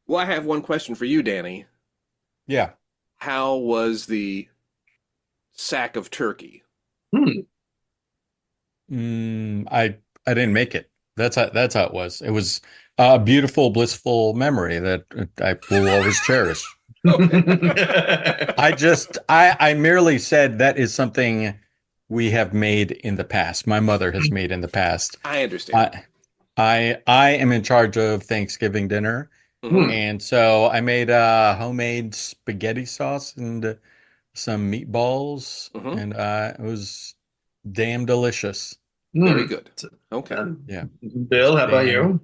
Well, I have one question for you, Danny. Yeah. How was the sack of turkey? Hmm. I didn't make it. That's how it was. It was a beautiful, blissful memory that I will always cherish. Okay. I merely said that is something we have made in the past. My mother has made in the past. I understand. I am in charge of Thanksgiving dinner, Hmm. Hmm. and so I made homemade spaghetti sauce and some meatballs, Hmm. and it was damn delicious. Very Hmm. good. Okay. Yeah, Bill, how about damn. you?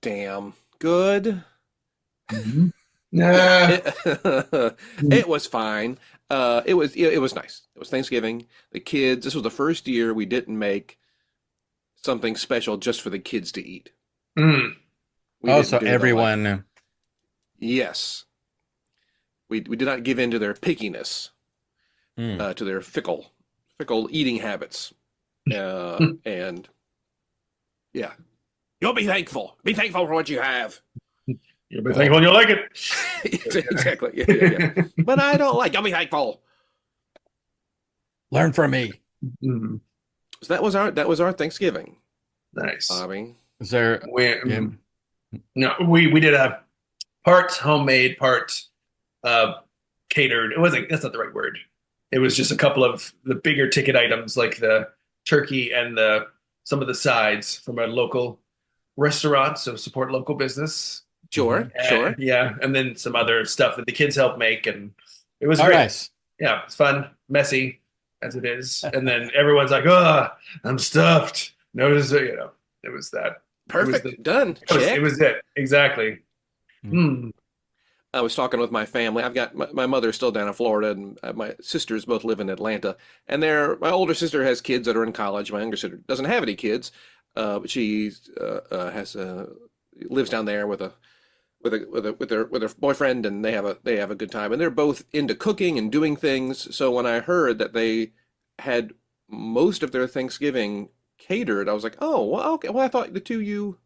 Damn good. Mhm. Yeah. It, it was fine. It was nice. It was Thanksgiving. The kids. This was the first year we didn't make something special just for the kids to eat. Hmm. We Oh, didn't so do the like. everyone. Yes, we did not give in to their pickiness, Hmm. to their fickle eating habits, and yeah, you'll be thankful. Be thankful for what you have. You'll be Well, thankful you like it. Exactly. Yeah, yeah, yeah. But I don't like. You'll be thankful. learn from me. Hmm. So that was our Thanksgiving, Nice. Bobby. Is there? We Yeah. no, we did a part homemade, part uh catered. It wasn't. That's not the right word. It was just a couple of the bigger ticket items like the turkey and the some of the sides from a local restaurant. So support local business. Hmm. Sure, sure. Yeah, and then some other stuff that the kids helped make, and it was Oh, great. nice. Yeah, it's fun, messy as it is, and then everyone's like, "Oh, I'm stuffed." Notice, it was that. It was the. Perfect. Done. It Check. was it exactly. Hmm. Hmm. I was talking with my family. I've got my mother's still down in Florida, and my sisters both live in Atlanta. And my older sister has kids that are in college. My younger sister doesn't have any kids, but she has lives down there with her boyfriend, and they have a good time. And they're both into cooking and doing things. So when I heard that they had most of their Thanksgiving catered, I was like, oh, well, okay. Well, I thought the two of you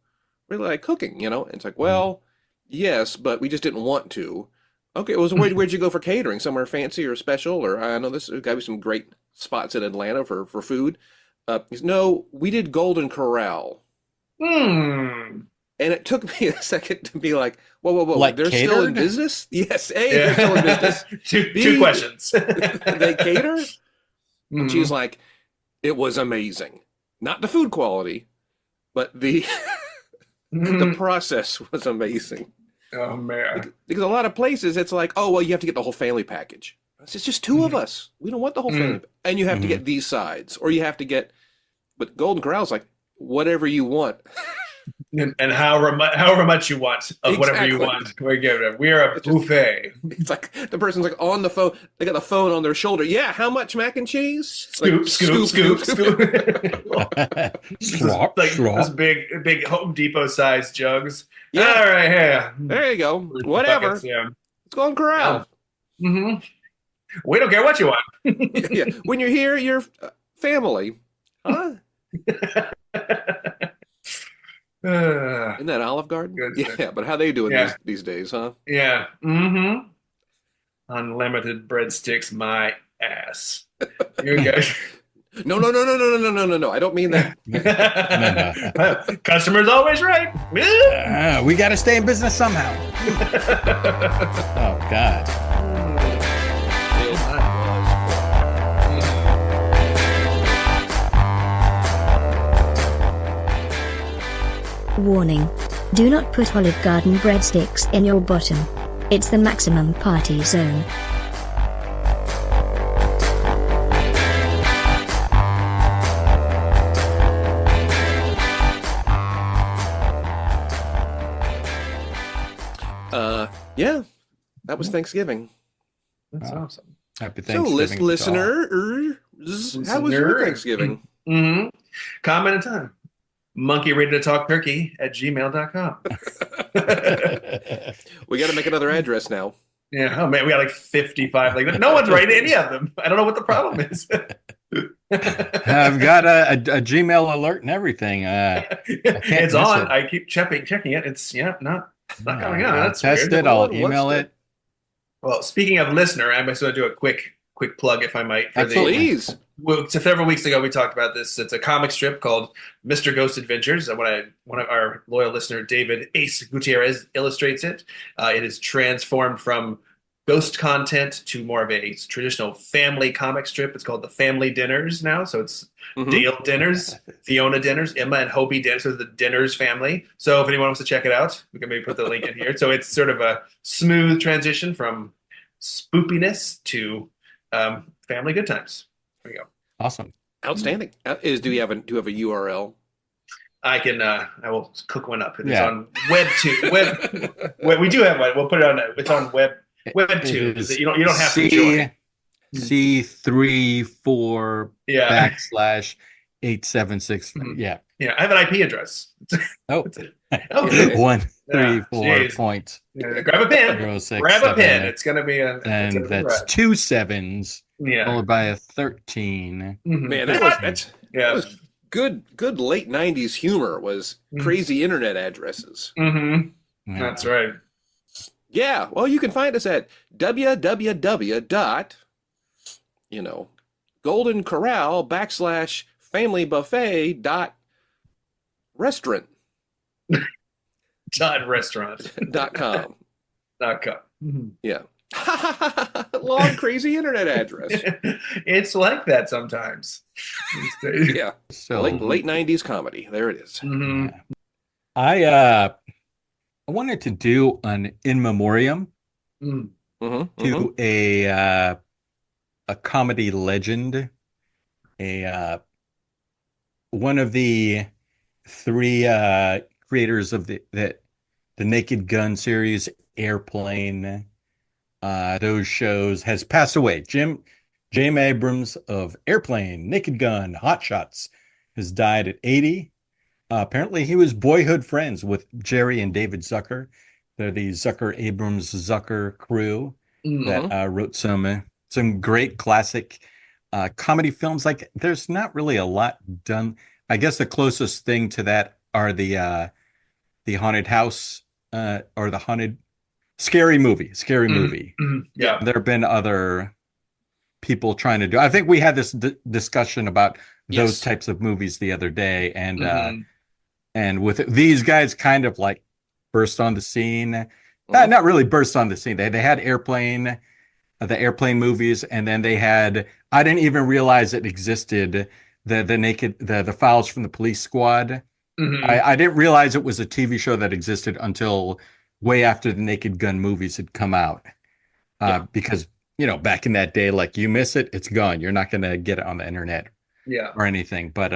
really like cooking, you know? And it's like, Hmm. well, yes, but we just didn't want to. Okay, well, so where'd you go for catering? Somewhere fancy or special? Or I know there's got to be some great spots in Atlanta for food. No, we did Golden Corral. Hmm. And it took me a second to be like, whoa, whoa, whoa, Like they're still in catered? business? Yes, A, they're still in Yeah. business. Two B, questions. they cater? And she's Hmm. like, it was amazing. Not the food quality, but the the Hmm. process was amazing. Oh man. Because a lot of places, it's like, oh, well, you have to get the whole family package. It's just two of Hmm. us. We don't want the whole Hmm. family. And you have to Hmm. get these sides, or you have to get, but Golden Corral's like, whatever you want. And however much you want of whatever you Exactly. want, we give it. We are a It's just, buffet. it's like the person's like on the phone. They got the phone on their shoulder. Yeah, how much mac and cheese? Like, Scoop, scoop, scoop, scoop. Slop, Like this slop. big Home Depot sized jugs. All Yeah, right, yeah. there you go. Buckets, Whatever. yeah. It's Golden Yeah. Corral. Hmm. We don't care what you Yeah, yeah. want. When you're here, you're family. Huh? Isn't that Olive Garden? Good stuff. Yeah, but how they doing Yeah, these days, huh? yeah. Hmm. Unlimited breadsticks, my ass. You guys. No, no, no, no, no, no, no, no, no, no. I don't mean that. No, no. Customer's always right. We got to stay in business somehow. Oh, God. Warning. Do not put Olive Garden breadsticks in your bottom. It's the maximum party zone. Yeah, that was Thanksgiving. That's Wow. awesome. Happy So, Thanksgiving to all. listeners, how was your Listener. Thanksgiving? Hmm. Comment and time. monkeyreadytotalkturkey@gmail.com. We got to make another address now. Yeah. Oh man, we got like 55. Like no one's writing any of them. I don't know what the problem is. I've got a Gmail alert and everything. I can't It's miss on. it. I keep checking it. It's not It's not coming on. That's Test weird. it. I'll What's email the- it. Well, speaking of listener, I'm just going to do a quick plug, if I might. For Absolutely. Please. Well, so several weeks ago, we talked about this. It's a comic strip called Mr. Ghost Adventures. One of our loyal listener, David Ace Gutierrez, illustrates it. It is transformed from ghost content to more of a traditional family comic strip. It's called the Family Dinners now. So it's Mhm. Dale Dinners, Fiona Dinners, Emma and Hobie Dinners. So the Dinners family. So if anyone wants to check it out, we can maybe put the link in here. So it's sort of a smooth transition from spoopiness to family good times. There we go. Awesome. Outstanding. Do you have a URL? I will cook one up. It's Yeah. on Web. We do have one. We'll put it on. It's on Web2. It is You don't have to join. C34 Yeah. /876. Mhm. Yeah. Yeah. I have an IP address. Oh, Oh, good. 134 jeez. point Yeah, grab a pen. 06 Grab a pen. 7, It's gonna be a. and that's right. 2 7s Yeah. followed by a 13. Mhm. Man, That that yeah. was good late 90s humor was crazy internet addresses. Mm-hmm. Yeah. That's right. Yeah, well, you can find us at Golden Corral /family buffet.restaurant.com. Restaurant.com. Mhm. Yeah. Long, crazy internet address. It's like that sometimes. Yeah. So Late 90s comedy. There it is. Mhm. I wanted to do an in memoriam Mm. Mm-hmm, to a comedy legend, one of the three creators of the Naked Gun series, Airplane, those shows, has passed away. Jim Abrams of Airplane, Naked Gun, Hot Shots has died at 80. Apparently, he was boyhood friends with Jerry and David Zucker. They're the Zucker crew that wrote some great classic comedy films. Like, there's not really a lot done. I guess the closest thing to that are the haunted house or the haunted scary movie. Yeah. There have been other people trying to do. I think we had this discussion about those Yes. types of movies the other day, and Mhm. and with these guys kind of like burst on the scene. Not really burst on the scene. They had Airplane, the Airplane movies, and then they had, I didn't even realize it existed, the Files from the Police Squad. Mhm. I didn't realize it was a TV show that existed until way after the Naked Gun movies had come out. Because, back in that day, like, you miss it, it's gone. You're not going to get it on the internet Yeah. or anything. But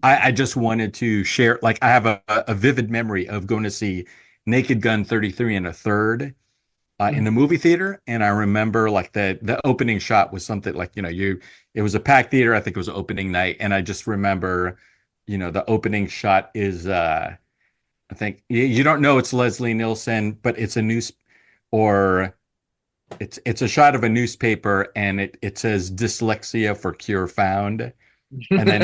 I just wanted to share, like, I have a vivid memory of going to see Naked Gun 33 and a third in the movie theater. And I remember, like, the opening shot was something like, it was a packed theater. I think it was opening night. And I just remember, the opening shot is, I think you don't know it's Leslie Nielsen, but it's it's a shot of a newspaper, and it says dyslexia for cure found. And then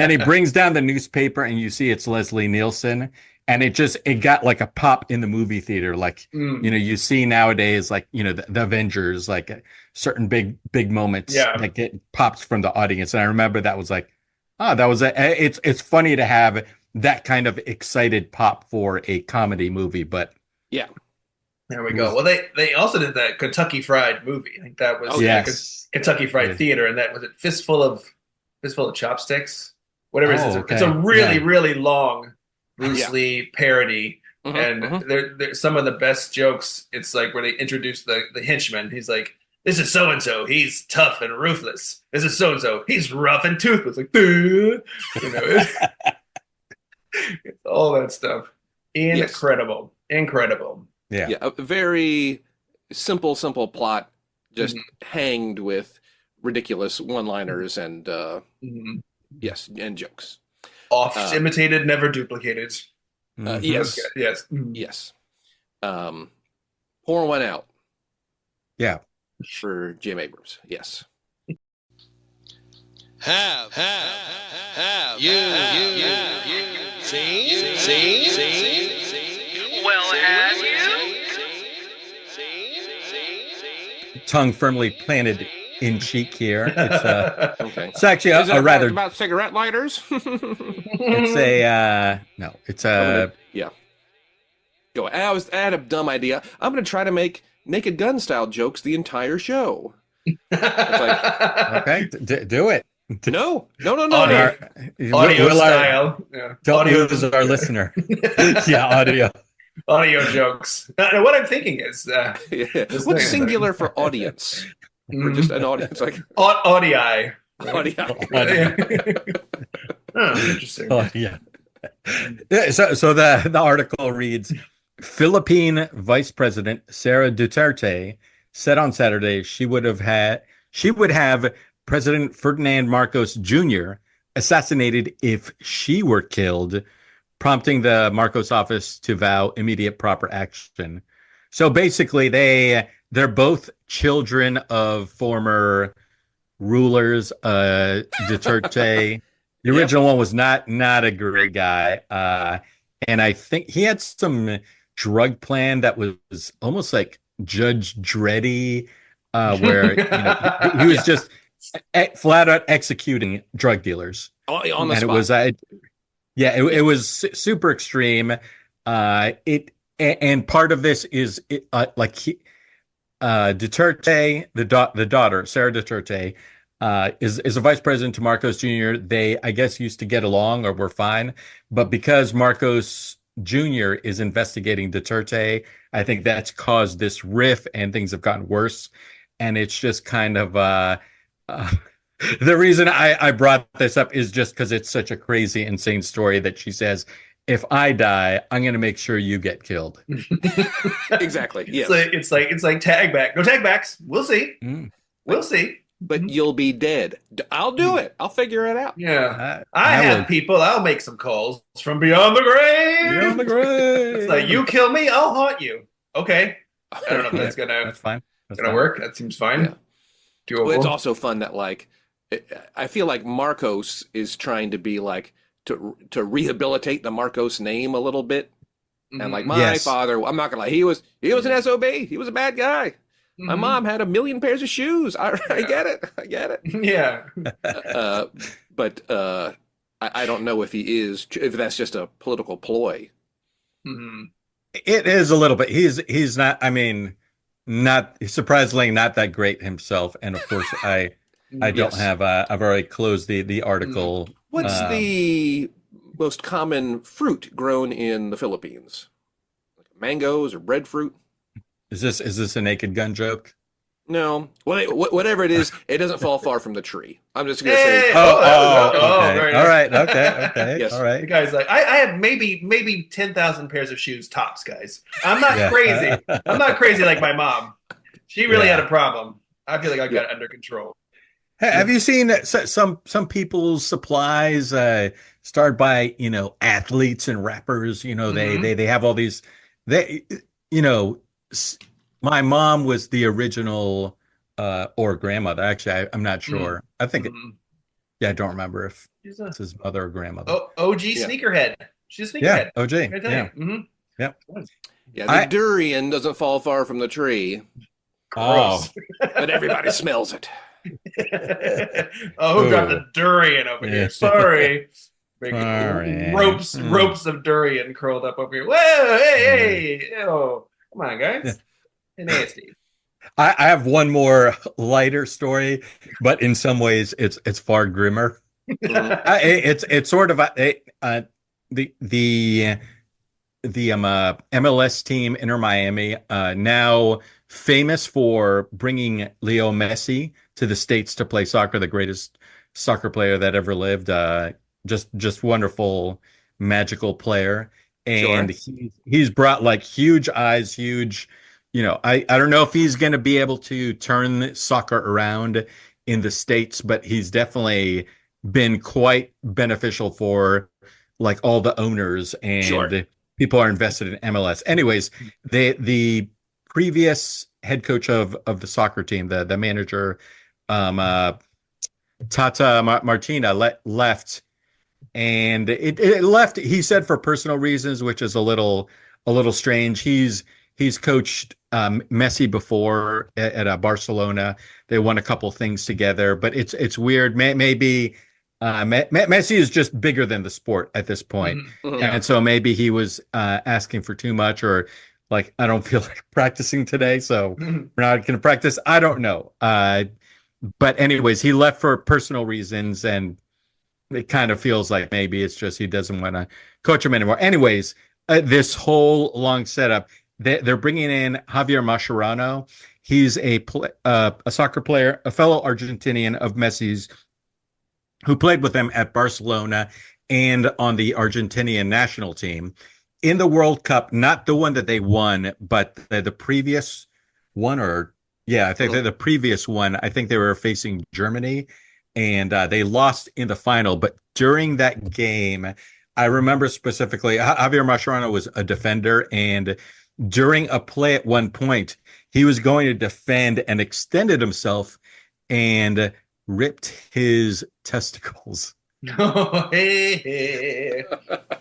he brings down the newspaper, and you see it's Leslie Nielsen, and it got like a pop in the movie theater, like you see nowadays, like the Avengers, like certain big moments that get pops from the audience. And I remember that was like, it's funny to have that kind of excited pop for a comedy movie, but Yeah. There we go. Well, they also did that Kentucky Fried movie. I think that was yes, Kentucky Fried Theater, and that was it. Fistful of chopsticks, whatever it is. okay. It's a really Yeah. really long Bruce Lee parody, and they're some of the best jokes. It's like where they introduce the henchman. He's like, "This is so and so. He's tough and ruthless. This is so and so. He's rough and toothless." Like, it's all that stuff. Incredible. Yeah, a very simple plot, just hanged with ridiculous one-liners and yes, and jokes. Oft imitated, never duplicated. Yes, Yes. yes. Pour one out. Yeah. For Jim Abrams. Yes. Have you seen Well, have you? Tongue firmly planted in cheek here. Okay. It's actually Is it a rather. about cigarette lighters? It's a no. It's a. Yeah. Go. I had a dumb idea. I'm gonna try to make Naked Gun style jokes the entire show. Okay, do it. No. Audio style. Yeah. Don't Audio. lose our listener. Yeah, audio. Audio jokes. Now, what I'm thinking is, Yeah. What's singular for audience? Or just an audience, like Audii. audio. Oh, interesting. Oh, yeah. So the article reads, Philippine Vice President Sara Duterte said on Saturday she would have President Ferdinand Marcos Jr. assassinated if she were killed, prompting the Marcos office to vow immediate proper action. So basically, they're both children of former rulers. Duterte, the original one was not a great guy, and I think he had some drug plan that was almost like Judge Dreddy, where he was just flat out executing drug dealers On the and spot. It was super extreme. And part of this is Duterte, the daughter, Sara Duterte, is a vice president to Marcos Jr. They, I guess, used to get along or were fine, but because Marcos Jr. is investigating Duterte, I think that's caused this riff, and things have gotten worse. And it's just kind of the reason I brought this up is just because it's such a crazy, insane story that she says, if I die, I'm going to make sure you get killed. Exactly. Yeah. It's like tag back. No tag backs. We'll see. We'll see. But you'll be dead. I'll do it. I'll figure it out. Yeah. I have people. I'll make some calls from beyond the grave. Beyond the grave. It's like, you kill me, I'll haunt you. Okay. I don't know if that's That's fine. gonna work. That seems fine. Yeah. Doable. Well, it's also fun that I feel like Marcos is trying to be like to rehabilitate the Marcos name a little bit. And like my father, I'm not gonna lie, he was an SOB. He was a bad guy. My mom had 1 million pairs of shoes. I get it. I get it. Yeah. But I don't know if that's just a political ploy. It is a little bit. He's not. I mean, surprisingly not that great himself. And of course, I don't have. I've already closed the article. What's the most common fruit grown in the Philippines? Like mangoes or breadfruit? Is this a Naked Gun joke? No. Well, whatever it is, it doesn't fall far from the tree. I'm just gonna Hey! say. Okay. Very nice. All right. Okay. Yes. All The right. guy's like, I have maybe 10,000 pairs of shoes tops, guys. I'm not crazy. I'm not crazy like my mom. She really had a problem. I feel like I got it under control. Have you seen some people's supplies started by athletes and rappers? They have all these. My mom was the original or grandmother. Actually, I'm not sure. I think I don't remember if it's his mother or grandmother. OG sneakerhead. She's a sneakerhead. OG. Yeah. Yeah, the durian doesn't fall far from the tree, Oh, but everybody smells it. Who got the durian over here? Sorry. Sorry. Ropes of durian curled up over here. Whoa, hey, ew. Come on, guys. Nasty. I have one more lighter story, but in some ways it's far grimmer. It's sort of the MLS team, Inter Miami, now famous for bringing Leo Messi to the States to play soccer, the greatest soccer player that ever lived. Just wonderful, magical player. And he's brought like huge eyes, huge, I don't know if he's going to be able to turn soccer around in the States, but he's definitely been quite beneficial for like all the owners and people are invested in MLS. Anyways, the previous head coach of the soccer team, the manager, Tata Martina left, and it left, he said, for personal reasons, which is a little a little strange. He's coached Messi before at Barcelona. They won a couple things together, but it's weird. Maybe Messi is just bigger than the sport at this point. Mhm. Yeah. And so maybe he was asking for too much, or like, I don't feel like practicing today, so we're not going to practice. I don't know. But anyways, he left for personal reasons, and it kind of feels like maybe it's just he doesn't want to coach him anymore. Anyways, this whole long setup, they're bringing in Javier Mascherano. He's a soccer player, a fellow Argentinian of Messi's, who played with them at Barcelona and on the Argentinian national team in the World Cup, not the one that they won, but the previous one, or yeah, I think the previous one. I think they were facing Germany, and they lost in the final. But during that game, I remember specifically, Javier Mascherano was a defender, and during a play at one point, he was going to defend and extended himself and ripped his testicles. Oh, hey.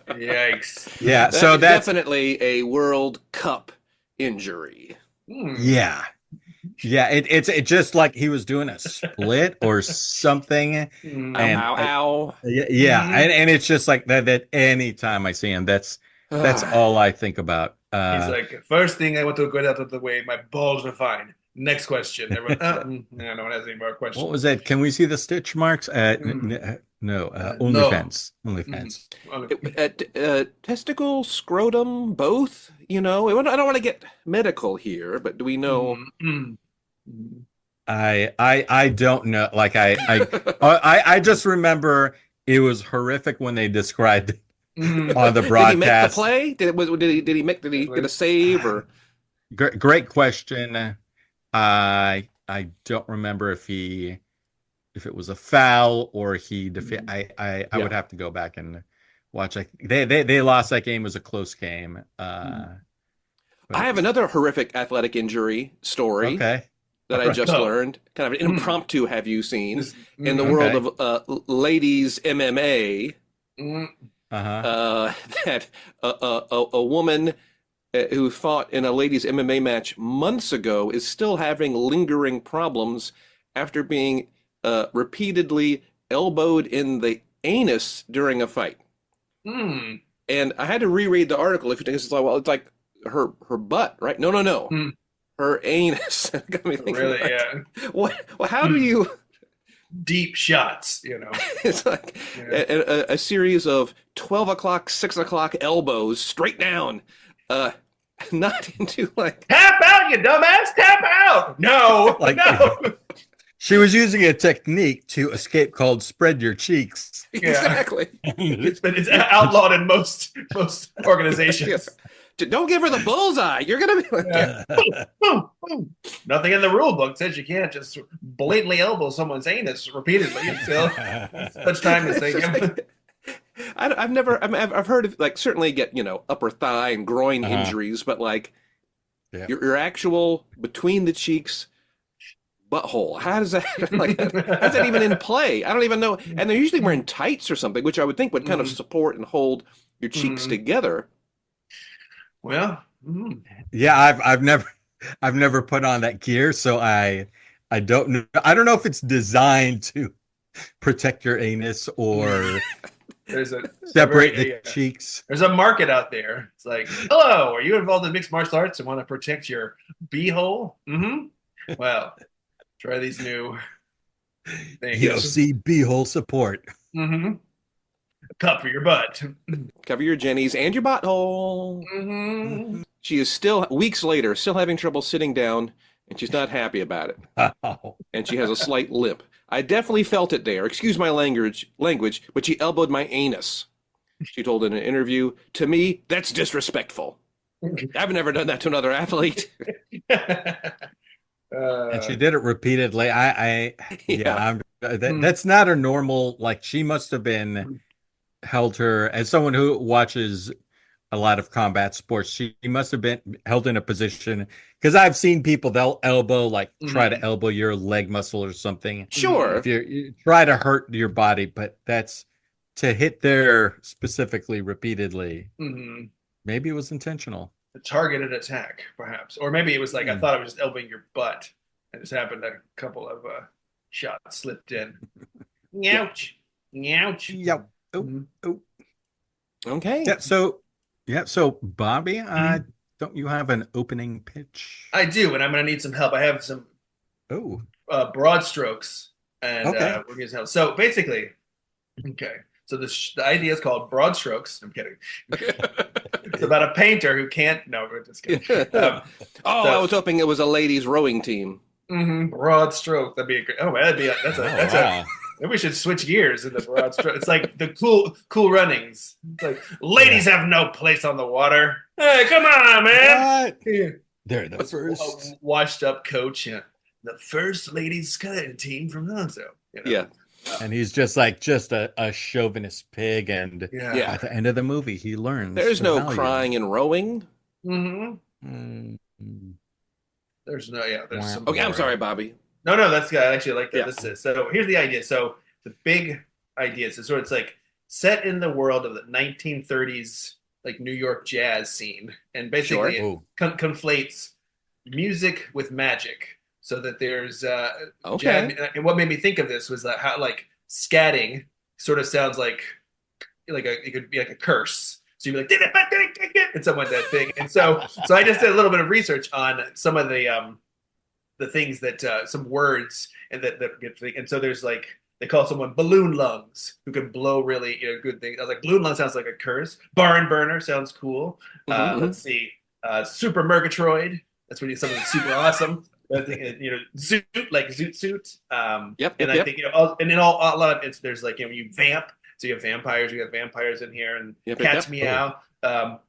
Yikes. Yeah, That so is that's definitely a World Cup injury. yeah. It's just like he was doing a split or something. Mm. And Ow, ow, yeah, Mhm. and it's just like that anytime I see him, that's ow. all I think about. He's like, first thing I want to get out of the way, my balls are fine. Next question. Everyone, no one has any more questions. What was that? Can we see the stitch marks? Mm. No, No. OnlyFans. OnlyFans. Testicle, scrotum, both. I don't want to get medical here, but do we know? I don't know. Like I just remember it was horrific when they described it on the Did he make the broadcast. play? Did he get a save or? Great question. I don't remember if it was a foul or he I Yeah. would have to go back and watch. They lost that game. It was a close game. I have another horrific athletic injury story Okay. that I just Oh. learned. Kind of an impromptu have you seen in the Okay. world of ladies MMA Uh-huh. that a woman who fought in a ladies MMA match months ago is still having lingering problems after being repeatedly elbowed in the anus during a fight. And I had to reread the article. If you think it's like, well, it's like her butt, right? No. Her anus. Got me thinking. Really, like, yeah. What? Well, how do you? Deep shots, It's like Yeah. a series of 12 o'clock, 6 o'clock elbows straight down. Not into like. Tap out, you dumbass! Tap out! No, Like- no. She was using a technique to escape called spread your cheeks. Exactly. It's outlawed in most organizations. Don't give her the bullseye. You're gonna be like, Yeah. Boom, boom. Nothing in the rule book says you can't just blatantly elbow someone's anus repeatedly until such time as they give. I've heard of like certainly get upper thigh and groin Uh-huh. injuries, but like Yeah. your actual between the cheeks butthole. How does that how's that even in play? I don't even know. And they're usually wearing tights or something, which I would think would kind of support and hold your cheeks together. Well, Yeah, I've never put on that gear, so I don't know. I don't know if it's designed to protect your anus or there's a separate very- the cheeks. There's a market out there. It's like, hello, are you involved in mixed martial arts and want to protect your beehole? Well, try these new things. UFC beehole support. Cup for your butt. Cover your jennies and your butthole. She is still weeks later still having trouble sitting down, and she's not happy about it. Oh. And she has a slight limp. I definitely felt it there. Excuse my language, but she elbowed my anus. She told in an interview, "To me, that's disrespectful. I've never done that to another athlete." And she did it repeatedly. Yeah. That's not a normal, like, she must have been held her, as someone who watches a lot of combat sports, she must have been held in a position, because I've seen people, they'll elbow, like try to elbow your leg muscle or something. Sure. If you try to hurt your body, but that's to hit there specifically repeatedly. Maybe it was intentional. a targeted attack, perhaps, or maybe it was like I thought I was just elbowing your butt, and just happened a couple of shots slipped in. Ouch, ouch. Yep. Oh, Mhm. oh. Okay. So Bobby, Mhm. don't you have an opening pitch? I do, and I'm gonna need some help. I have some Oh, broad strokes, and okay. we're gonna help. So basically, okay. So the idea is called Broad Strokes. I'm kidding. It's about a painter who can't. No, we're just kidding. I was hoping it was a ladies rowing team. Broad stroke. That'd be a great. Oh, that'd be that's wow. maybe we should switch gears in the broad stroke. It's like the cool runnings. It's like ladies have no place on the water. Hey, come on, man. What? Yeah. They're the A first. washed up coach. Yeah, the first ladies skeleton team from so. Yeah. And he's just a chauvinist pig, and Yeah. Yeah. at the end of the movie, he learns. There's the no value. crying and rowing. Mm-hmm. Mm. There's no. Yeah. There's some. Okay, I'm sorry, Bobby. No, that's good. I actually like that. Yeah. This is so. Here's the idea. So the big idea is so it's like set in the world of the 1930s, like New York jazz scene, and basically Sure. it conflates music with magic. So that there's Okay. jazz. And what made me think of this was that how like scatting sort of sounds like it could be like a curse. So you'd be like, and someone that thing. And so I just did a little bit of research on some of the things that some words and that get and so there's like they call someone balloon lungs who can blow really good things. I was like balloon lung sounds like a curse. Barn burner sounds cool. Mhm. Let's see, super Murgatroyd. That's when you something super awesome. I think zoot like zoot suit. Yep. And I think and in all a lot of it's there's like you vamp. So you have vampires. You got vampires in here and cats meow.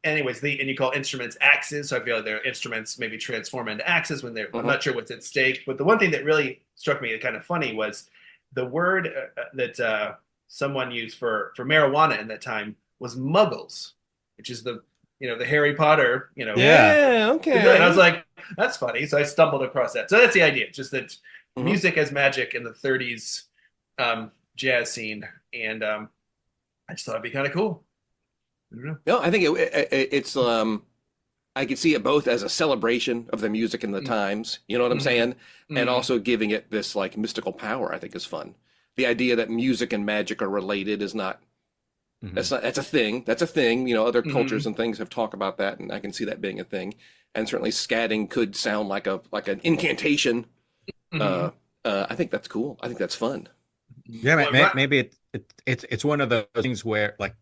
Anyways, and you call instruments axes. So I feel like their instruments maybe transform into axes when they're. I'm not sure what's at stake. But the one thing that really struck me kind of funny was the word that someone used for marijuana in that time was muggles, which is the Harry Potter. Yeah. Okay. And I was like, that's funny. So I stumbled across that. So that's the idea. Just that music as magic in the 30s jazz scene, and I just thought it'd be kind of cool. I don't know. No, I think it's I could see it both as a celebration of the music and the times, you know what I'm saying? And also giving it this like mystical power, I think is fun. The idea that music and magic are related is not that's a thing. That's a thing. Other cultures and things have talked about that, and I can see that being a thing. And certainly scatting could sound like an incantation. I think that's cool. I think that's fun. Yeah, maybe it's one of those things where like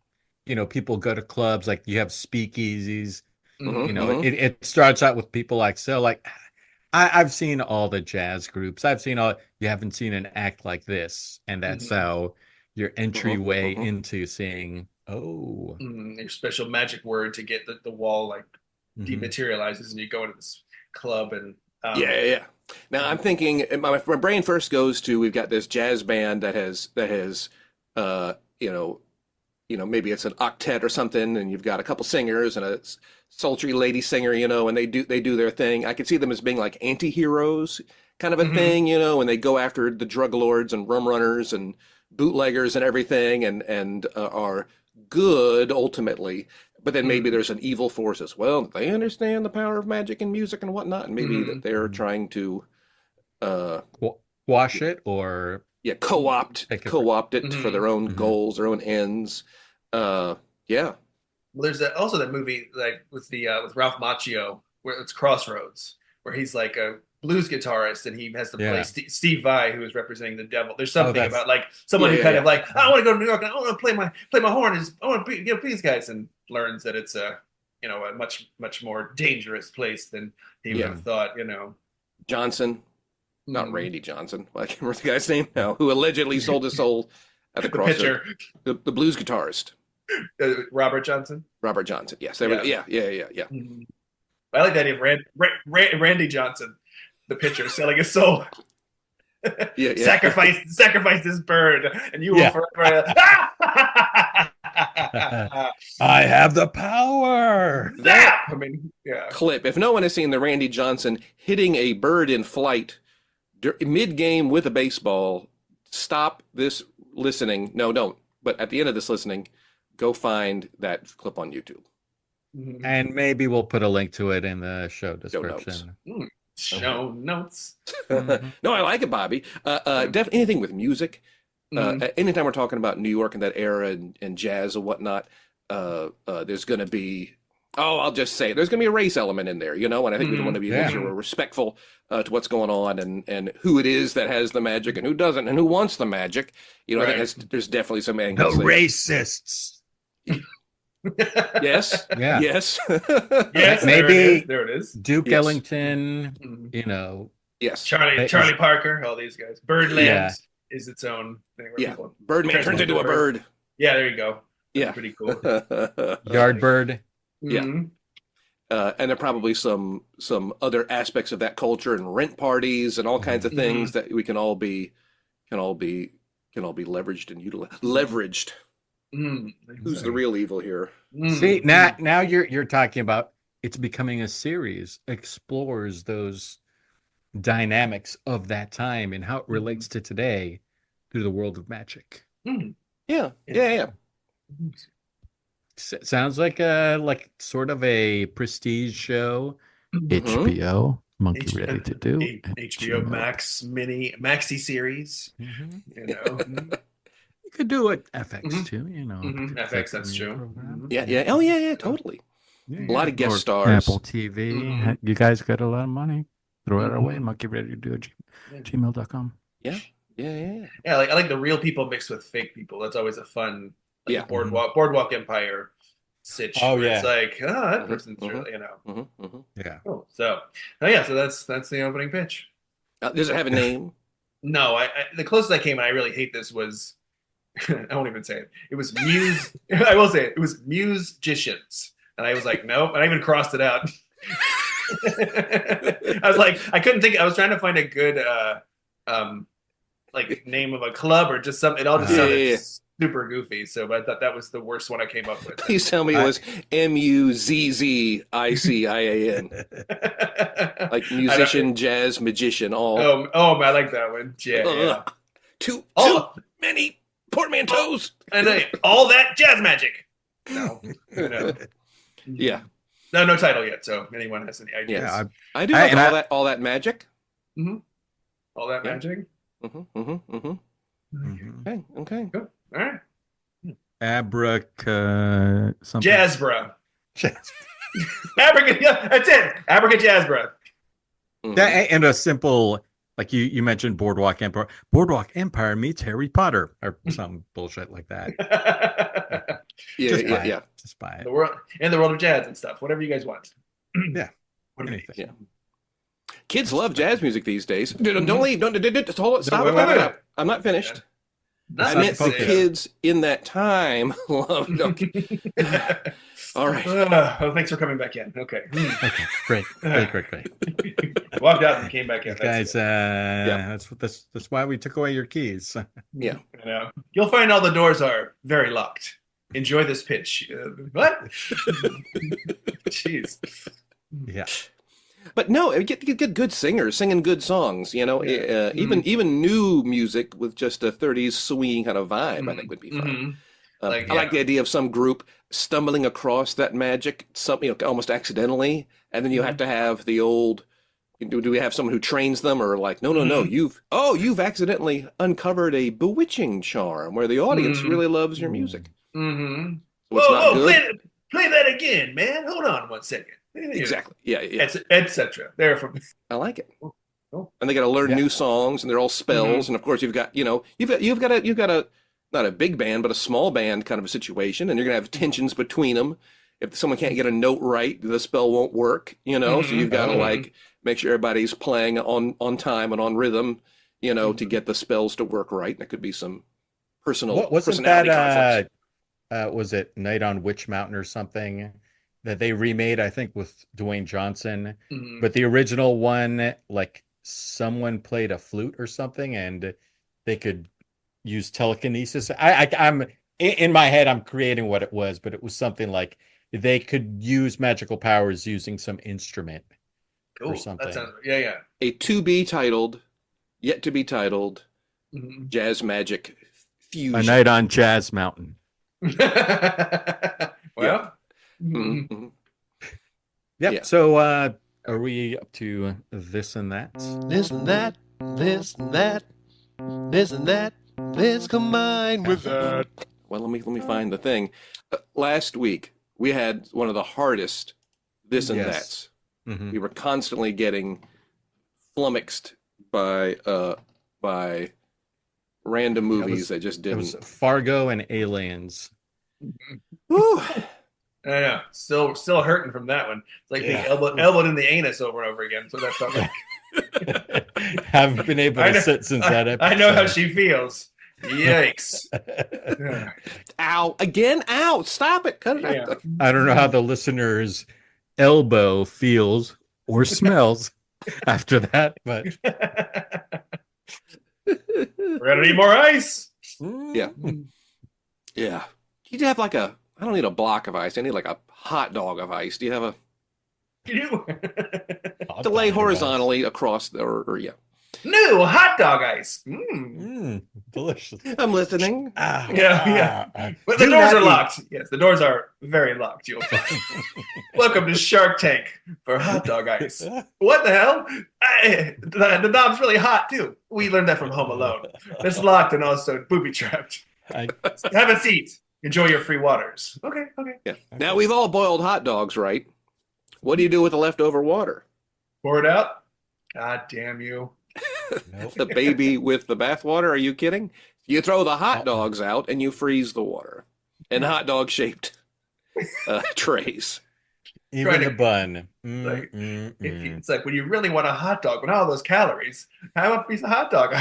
people go to clubs, like you have speakeasies. It starts out with people like I've seen all the jazz groups. You haven't seen an act like this, and that's how your entryway into seeing your special magic word to get the wall like dematerializes, and you go into this club and yeah. Now I'm thinking, my brain first goes to we've got this jazz band that has maybe it's an octet or something, and you've got a couple singers and a sultry lady singer, and they do their thing. I could see them as being like anti-heroes kind of a thing, and they go after the drug lords and rum runners and bootleggers and everything, and are good ultimately. But then maybe there's an evil force as well. They understand the power of magic and music and whatnot, and maybe that they're trying to quash it or co-opt it for their own goals, their own ends. Yeah. Well, there's also that movie like with Ralph Macchio where it's Crossroads, where he's like a blues guitarist and he has to play Steve Vai, who is representing the devil. There's something about like someone who kind of like, I want to go to New York and I want to play my horn. I want to be these guys, and learns that it's a much more dangerous place than he would have thought. Johnson, not Randy Johnson. I can't remember the guy's name now, who allegedly sold his soul at the crossroads. The blues guitarist. Robert Johnson. Robert Johnson. Yes. Yeah. I like that name, Randy Johnson, the pitcher, selling his soul. Sacrifice this bird, and you will forever. I have the power. Clip. If no one has seen the Randy Johnson hitting a bird in flight mid-game with a baseball, stop this listening. No, don't. But at the end of this listening, go find that clip on YouTube. Mhm. And maybe we'll put a link to it in the show notes. description. Show notes. Mhm. No, I like it, Bobby. Definitely anything with music. Mhm. Anytime we're talking about New York and that era and jazz and whatnot, there's going to be, I'll just say it, there's going to be a race element in there, and I think we want to be Yeah. make sure we're respectful to what's going on and who it is that has the magic and who doesn't and who wants the magic. I Right. think there's definitely some The angles there. racists. Yes. Yeah. Yes. Yes, Maybe there it is. Duke Yes. Ellington, Mhm. Yes. Charlie Parker, all these guys. Birdland Yeah. is its own thing. Where Yeah. people Birdman turns transform into a bird. Yeah, there you go. That's Yeah. pretty cool. Yardbird. Yeah. Mhm. And there are probably some other aspects of that culture and rent parties and all kinds of things that we can all be leveraged and utilized. Leveraged. Mhm. Who's the real evil here? Mhm. See, now you're talking about it's becoming a series, explores those dynamics of that time and how it relates to today through the world of magic. Mhm. Yeah. Sounds like sort of a prestige show. Mhm. HBO, Monkey Ready to Do. HBO Max maxi series. Mhm. You You could do it FX Mhm. too, FX, that's true. program. Yeah. Oh, yeah. Totally. Yeah, A lot of guest or stars. Apple TV. Mhm. You guys got a lot of money. Throw it away. Mhm. Monkey Ready to Do Yeah. gmail.com. Yeah. Yeah, I like the real people mixed with fake people. That's always a fun, like Yeah. a Boardwalk Empire sitch. Oh, where yeah. It's like, that Mhm, person's mhm. really, Yeah. Cool. So that's the opening pitch. Does it have a name? No, I the closest I came, and I really hate this was, I won't even say it. It was Muse. I will say it. It was Musicians, and I was like, nope. And I even crossed it out. I was like, I couldn't think. I was trying to find a good, like name of a club or just something. It all just sounded Yeah. super goofy. So, but I thought that was the worst one I came up with. Please tell me it was MUZZICIAN. Like musician, jazz, magician, all. Oh, I like that one. Yeah. Too Oh. many portmanteaus. And then all that jazz magic. No. Yeah. No title yet. So anyone has any ideas? Yeah, I do like and all that magic. All that Yeah. magic. Okay. All right. something. Jazzbra. Yeah, that's it. Abracadazzbra. Yeah, and a simple, like you mentioned, Boardwalk Empire. Boardwalk Empire meets Harry Potter, or some bullshit like that. Just buy it. Just buy it. The world of jazz and stuff. Whatever you guys want. Yeah. Anything. Yeah. Kids love jazz music these days. Don't leave. Don't hold it. Stop. Wait. I'm not finished. That's I meant the not safe. kids in that time loved. Okay. All right. Thanks for coming back in. Okay. Okay, great. Walked out and came back in. Guys, That's that's why we took away your keys. Yeah. I know. You'll find all the doors are very locked. Enjoy this pitch. What? Jeez. Yeah. But no, get good singers singing good songs. Even new music with just a 30s swinging kind of vibe, I think would be fun. I like the idea of some group stumbling across that magic, almost accidentally, and then you have to have the old. Do we have someone who trains them, or like, no, you've accidentally uncovered a bewitching charm where the audience really loves your music. Mm-hmm. So it's not good. Play that again, man. Hold on 1 second. Exactly. Yeah. Etc. There from. I like it. Cool. And they got to learn new songs, and they're all spells. And of course, you've got a not a big band, but a small band kind of a situation, and you're gonna have tensions between them. If someone can't get a note right, the spell won't work. So you've got to like make sure everybody's playing on time and on rhythm. To get the spells to work right. And it could be some Wasn't personality conflicts. Was it Night on Witch Mountain or something that they remade, I think, with Dwayne Johnson? But the original one, like someone played a flute or something and they could use telekinesis. I'm in my head, I'm creating what it was, but it was something like they could use magical powers using some instrument or something. That sounds, yeah. A yet to be titled jazz magic fusion. A Night on Jazz Mountain. Well, Yep. Yeah. So are we up to this and that? This and that, this and that, this and that, this combined with that. Well, let me find the thing. Last week we had one of the hardest this and Yes. that's. Mhm. We were constantly getting flummoxed by random movies that just It was didn't. Fargo and Aliens. Whew. I know. Still hurting from that one. It's like being Yeah. elbowed in the anus over and over again. So that felt like. Haven't been able I to know- sit since that episode. I know how she feels. Yikes. Ow! Again! Ow! Stop it! Cut it Yeah. out! I don't know how the listener's elbow feels or smells after that, but We're gonna need more ice. Yeah. Yeah. You'd have like a. I don't need a block of ice. I need like a hot dog of ice. Do you have a New to lay horizontally across the or yeah? hot dog ice. Delicious. I'm listening. Ah, Yeah. But the Do doors not are eat. locked. Yes, the doors are very locked. You'll find. Welcome to Shark Tank for hot dog ice. What the hell? The knob's really hot too. We learned that from Home Alone. It's locked and also booby trapped. I- Have a seat. Enjoy your free waters. Okay. Yeah. Now we've all boiled hot dogs, right? What do you do with the leftover water? Pour it out. God damn you. Nope. The baby with the bathwater? Are you kidding? You throw the hot dogs out and you freeze the water in hot dog shaped trays. Even Try the to- bun. like, Mm. It's like when you really want a hot dog, with all those calories, have a piece of hot dog.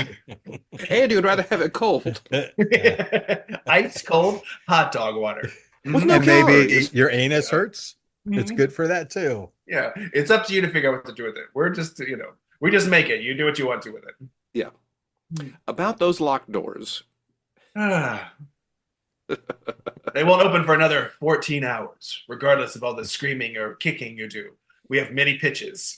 And you'd rather have it cold. Ice cold hot dog water. With no And maybe calories. your anus hurts. It's Mhm. good for that too. Yeah, it's up to you to figure out what to do with it. We're just, we just make it. You do what you want to with it. About those locked doors. Ah. They won't open for another 14 hours, regardless of all the screaming or kicking you do. We have many pitches.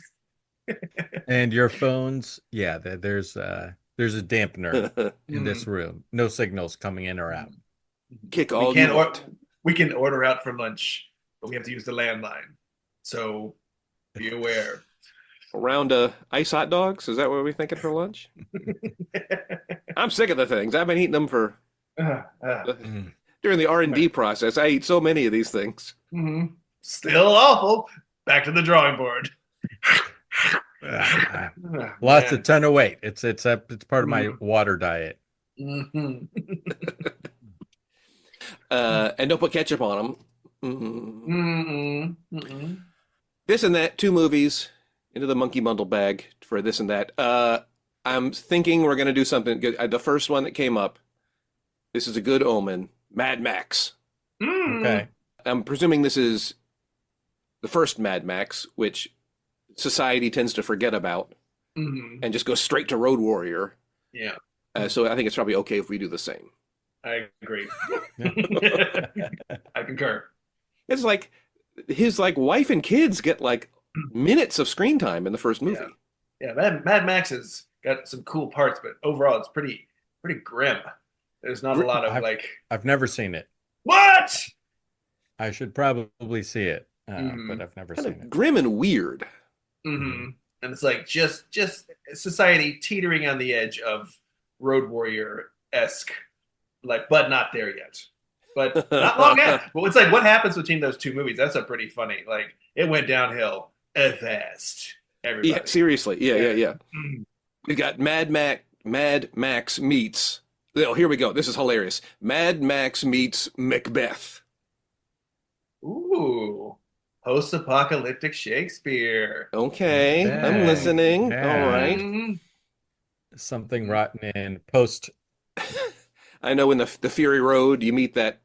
And your phones, yeah, there's a dampener in this room. No signals coming in or out. Kick We all can't you want. we can order out for lunch, but we have to use the landline. So be aware. Around ice hot dogs? Is that what we're thinking for lunch? I'm sick of the things. I've been eating them for Mm. during the R&D process. I eat so many of these things. Mhm. Still awful. Back to the drawing board. Ah, Ah, lost a man. ton of weight. It's part of my water diet. Mhm. And don't put ketchup on them. Mm-mm. Mm-mm. This and that, 2 movies into the monkey bundle bag for this and that. I'm thinking we're going to do something good. The first one that came up, this is a good omen, Mad Max. Mm. Okay. I'm presuming this is the first Mad Max, which society tends to forget about Mhm. and just go straight to Road Warrior. Yeah, So I think it's probably okay if we do the same. I agree. I concur. It's like his wife and kids get minutes of screen time in the first movie. Yeah, Mad Max has got some cool parts, but overall it's pretty grim. There's not a lot of I've never seen it. what? I should probably see it, Mhm. but I've never Kind seen of it. grim and weird. Mm-hmm. And it's like just society teetering on the edge of Road Warrior-esque, but not there yet. But not long after. Well, it's like what happens between those 2 movies. That's a pretty funny. It went downhill fast. Everybody. Yeah, seriously. Yeah. Mhm. We've got Mad Max meets. Oh, here we go. This is hilarious. Mad Max meets Macbeth. Ooh, post-apocalyptic Shakespeare. Okay, I'm Okay. listening. Yeah. All right. Mhm. Something rotten in post. I know in the Fury Road you meet that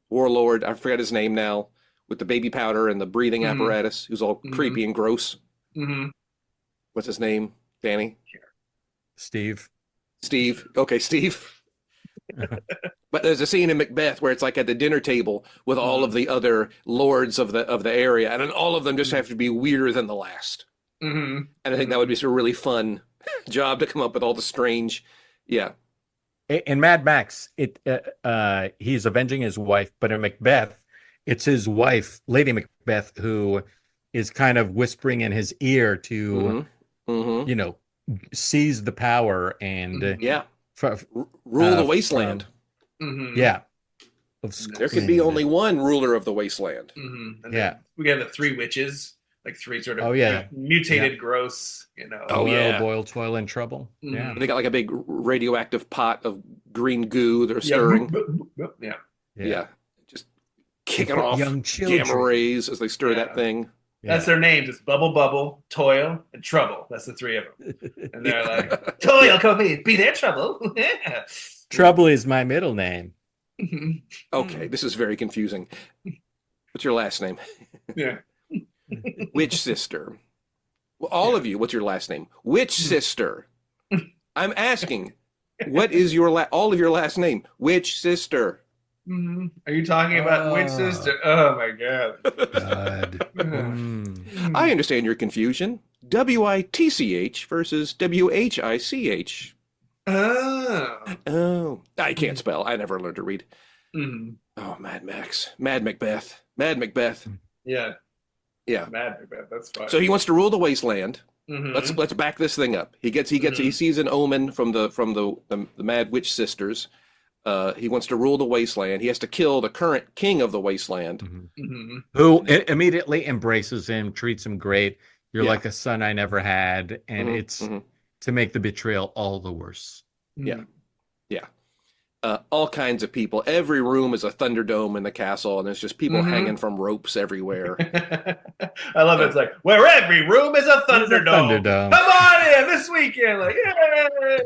warlord. I forgot his name now, with the baby powder and the breathing Mhm. apparatus, who's all Mhm. creepy and gross. Mhm. What's his name? Danny? Steve. Steve. Okay, Steve. But there's a scene in Macbeth where it's like at the dinner table with all of the other lords of the area, and then all of them just have to be weirder than the last. Mhm. And I think that would be a really fun job to come up with all the strange. Yeah. In Mad Max, he's avenging his wife, but in Macbeth, it's his wife, Lady Macbeth, who is kind of whispering in his ear to, Mm-hmm. seize the power and Yeah. f- Rule the wasteland. yeah, There could be only one ruler of the wasteland. And Yeah. we got the three witches, like three sort of mutated, gross, Oh, yeah. boil, toil, and trouble. Yeah, They got like a big radioactive pot of green goo they're stirring. Yeah. Just kicking off young children. gamma rays as they stir that thing. That's their names. It's Bubble, Toil, and Trouble. That's the three of them. And they're like, Toil, come be their trouble. Trouble is my middle name. Okay, this is very confusing. What's your last name? Yeah. Which sister? Well, all of you, what's your last name? Which sister? I'm asking, what is all of your last name? Which sister? Are you talking about which sister? Oh my God. I understand your confusion. WITCH versus WHICH. Oh, I can't spell. I never learned to read. Oh, Mad Max. Mad Macbeth. Yeah. Yeah. Mad Macbeth. That's fine. So he wants to rule the wasteland. Let's back this thing up. He sees an omen from the Mad Witch sisters. He wants to rule the wasteland. He has to kill the current king of the wasteland, who immediately embraces him, treats him great. You're like a son I never had, and it's to make the betrayal all the worse. Yeah. All kinds of people. Every room is a Thunderdome in the castle, and there's just people hanging from ropes everywhere. I love it. It's like, where every room is a Thunderdome. Come on in this weekend. Like,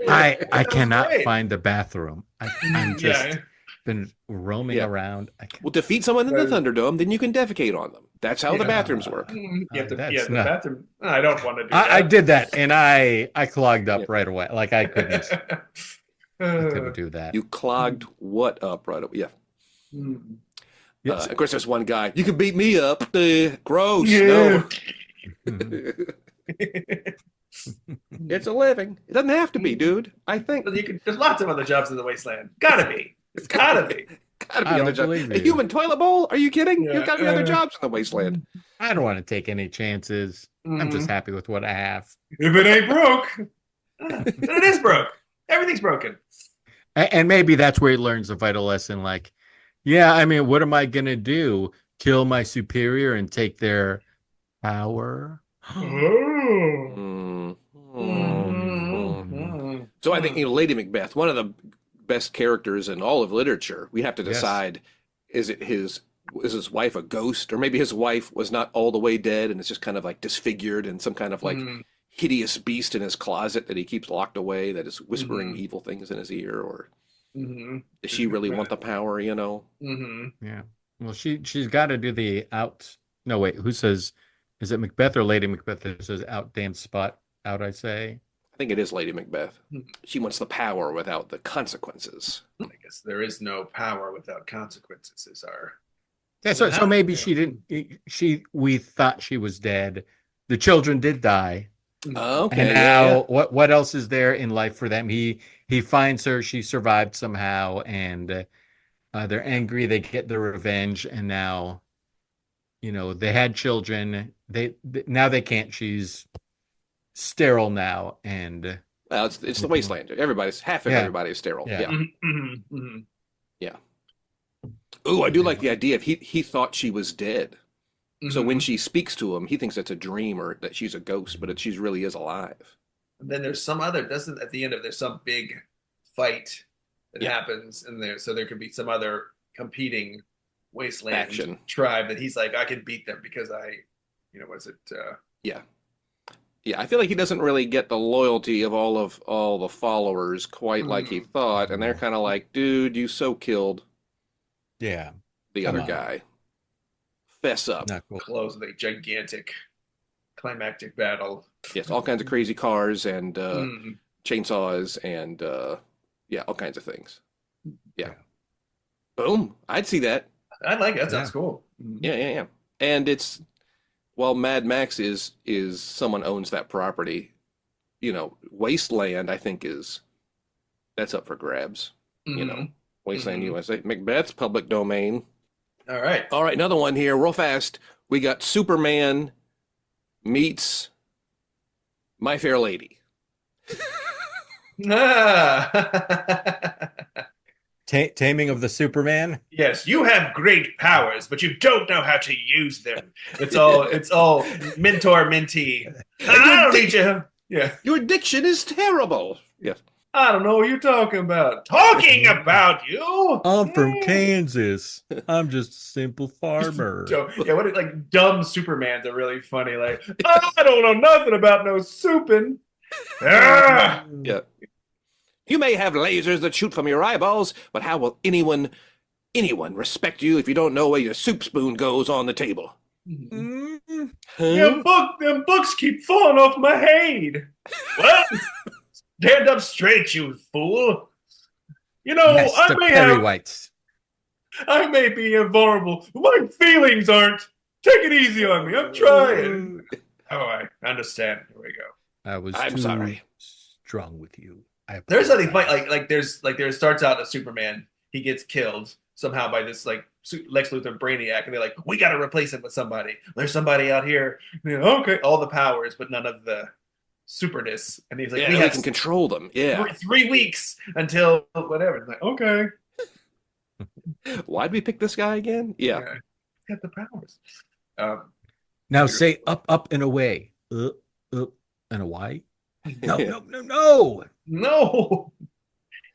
yay! I cannot find the bathroom. I'm just been roaming around. Well, defeat someone in the Thunderdome, then you can defecate on them. That's how the bathrums work. You have to, the bathroom. I don't want to do that. I did that, and I clogged up right away. Like I couldn't do that. You clogged what up right away? Yeah. Of course, there's one guy. You can beat me up. Gross. No. It's a living. It doesn't have to be, dude. I think there's lots of other jobs in the wasteland. Gotta be. It's gotta be. Gotta be other jobs. A human toilet bowl? Are you kidding? There's gotta be other jobs in the wasteland. I don't want to take any chances. I'm just happy with what I have. If it ain't broke, then it is broke. Everything's broken. And maybe that's where he learns the vital lesson. Like, yeah, I mean, what am I gonna do? Kill my superior and take their power? So I think Lady Macbeth, one of the best characters in all of literature. We have to decide: is his wife a ghost, or maybe his wife was not all the way dead and it's just kind of like disfigured and some kind of like hideous beast in his closet that he keeps locked away that is whispering evil things in his ear, or does she really want the power? Yeah. Well, she's got to do the out. No, wait. Who says? Is it Macbeth or Lady Macbeth that says out dance spot out? I say. I think it is Lady Macbeth. She wants the power without the consequences. I guess there is no power without consequences. Is our so maybe she didn't. We thought she was dead. The children did die. Okay. And now, what else is there in life for them? He finds her. She survived somehow, and they're angry. They get their revenge, and now, they had children. Now they can't. She's sterile now, and well, it's the wasteland. Everybody's everybody's sterile. Yeah. Ooh, I do like the idea of he thought she was dead. So when she speaks to him, he thinks it's a dream or that she's a ghost, but she really is alive. And then there's some other, at the end of there's some big fight that happens in there. So there could be some other competing wasteland tribe that he's like, I can beat them because Yeah, I feel like he doesn't really get the loyalty of all the followers quite like he thought, and they're kind of like, dude, you so killed the other guy. Fess up. Not cool. Close with a gigantic climactic battle. Yes, all kinds of crazy cars and chainsaws and all kinds of things. Yeah. Boom. I'd see that. I'd like it. That sounds cool. Yeah. And it's while Mad Max is someone owns that property, Wasteland I think that's up for grabs. Wasteland USA. Macbeth's public domain. All right, another one here, real fast. We got Superman meets My Fair Lady. Ah. Taming of the Superman. Yes, you have great powers, but you don't know how to use them. It's all mentor mentee. I don't need you. Yeah, Your diction is terrible. Yes. I don't know what you're talking about. Talking about you. I'm from Kansas. I'm just a simple farmer. Yeah, what like dumb Supermans are really funny. Like, I don't know nothing about no souping. Ah! Yeah. You may have lasers that shoot from your eyeballs, but how will anyone respect you if you don't know where your soup spoon goes on the table? Mm. Them books keep falling off my head. What? Stand up straight, you fool. You know, Master Perry White. I may be invulnerable, but my feelings aren't. Take it easy on me. I'm trying. Oh, I understand. Here we go. I'm too sorry. strong with you. There's something funny, like there starts out a Superman. He gets killed somehow by this like Lex Luthor Brainiac, and they're like, we got to replace him with somebody. There's somebody out here. You know, okay, all the powers, but none of the superness. And he's like, Yeah, we we can control them. Yeah. 3 weeks until whatever. It's like, okay, Why'd we pick this guy again? Yeah. got the powers. Now say up, up, and away. Up, and away. No. No,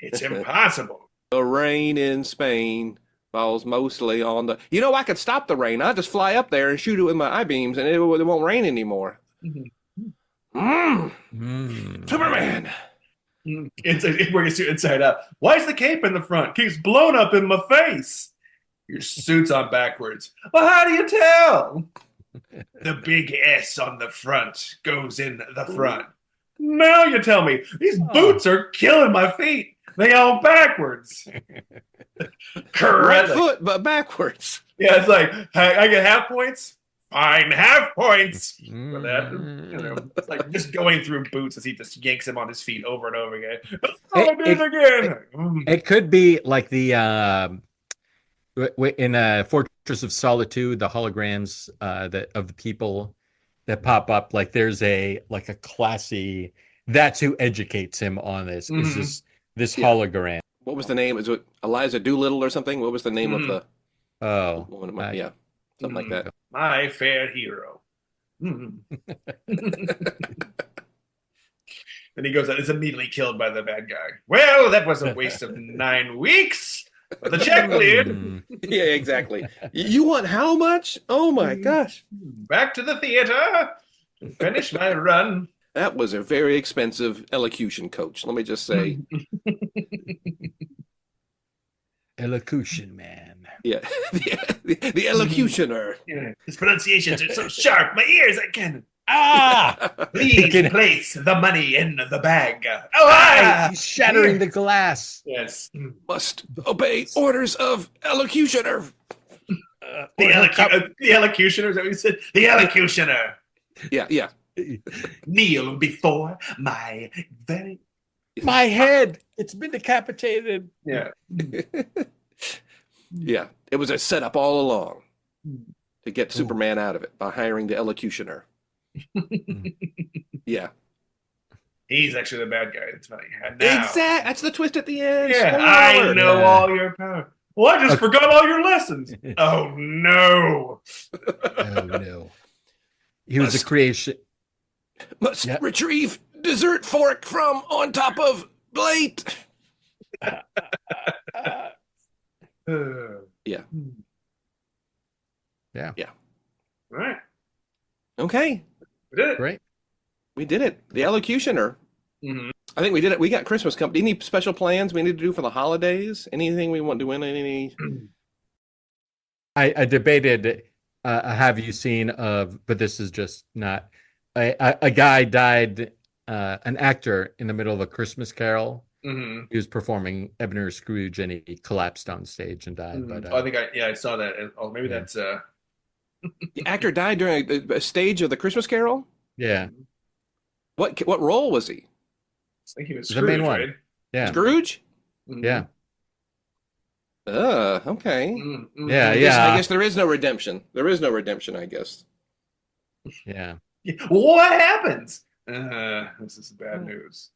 it's impossible. The rain in Spain falls mostly on the. You know, I could stop the rain. I'll just fly up there and shoot it with my eye beams, and it won't rain anymore. Superman. It's where you suit inside out. Why is the cape in the front? Keeps blown up in my face. Your suit's on backwards. Well, how do you tell? The big S on the front goes in the front. Now you tell me. These boots are killing my feet. They all backwards. Right foot, but backwards. Yeah, it's like, I get half points. Fine, half points for that. You know, it's like just going through boots as he just yanks him on his feet over and over again. I did it again. It could be like the in Fortress of Solitude, the holograms that of the people that pop up. Like there's a classy. That's who educates him on this. Is this hologram? What was the name? Is it Eliza Doolittle or something? What was the name of the? Oh, yeah, something like that. My fair hero. And he goes out, is immediately killed by the bad guy. Well, that was a waste of 9 weeks. But the check cleared. Yeah, exactly. You want how much? Oh my gosh. Back to the theater to finish my run. That was a very expensive elocution coach. Let me just say. Elocution man. Yeah, the elocutioner. Yeah. His pronunciations are so sharp. My ears, I can. Please place the money in the bag. Oh, he's shattering the glass. Yes. Must obey orders of elocutioner. The elocutioner, is that what you said? The elocutioner. Yeah. Kneel before my head. It's been decapitated. Yeah. Yeah. It was a setup all along to get Superman out of it by hiring the elocutioner. Yeah. He's actually the bad guy. That's funny. Exactly. That's the twist at the end. Yeah, I know all your power. Well, I just forgot all your lessons. Oh no. Oh no. He was a creation. Must retrieve dessert fork from on top of plate. Yeah. All right. Okay. We did it. Great. We did it. The elocutioner. I think we did it. We got Christmas company. Any special plans we need to do for the holidays? Anything we want to do in any? I debated. Have you seen but this is just not. A guy died. An actor in the middle of a Christmas Carol. He was performing Ebenezer Scrooge, and he collapsed on stage and died. But I think I saw that. Oh, maybe that's. The actor died during a stage of the Christmas Carol. Yeah. What role was he? I think he was The Scrooge, main one. right? Yeah. Scrooge. Yeah. Okay. Yeah. I guess there is no redemption. There is no redemption, I guess. Yeah. What happens? This is bad news.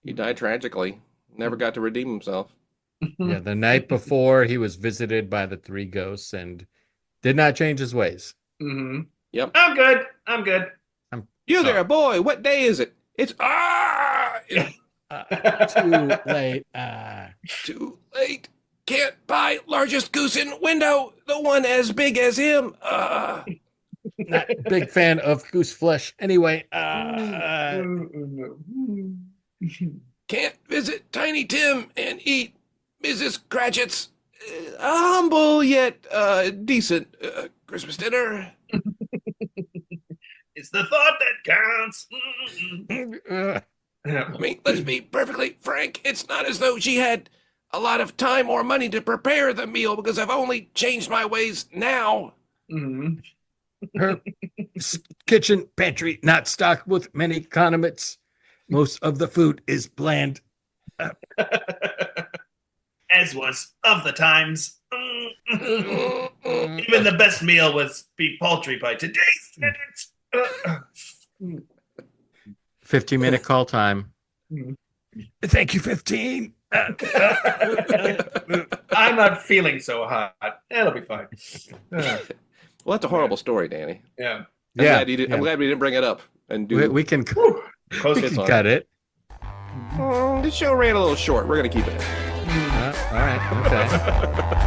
He died tragically. Never got to redeem himself. Yeah, the night before he was visited by the three ghosts and did not change his ways. Mm-hmm. Yep. I'm good. I'm good. You sorry. there, boy. What day is it? It's Too late. too late. Can't buy largest goose in window. The one as big as him. Not big fan of goose flesh. Anyway, Can't visit Tiny Tim and eat Mrs. Cratchit's humble yet decent Christmas dinner. It's the thought that counts. I mean, let's be perfectly frank. It's not as though she had a lot of time or money to prepare the meal because I've only changed my ways now. Mm-hmm. her kitchen pantry not stocked with many condiments. Most of the food is bland. As was of the times. Even the best meal was beef poultry by today's standards. 15-minute call time. Thank you, 15. I'm not feeling so hot. It'll be fine. Well, that's a horrible story, Danny. Yeah. I'm glad we didn't bring it up and do. We can Whew. Close we hits can on cut it. This show ran a little short. We're gonna keep it. All right. Okay.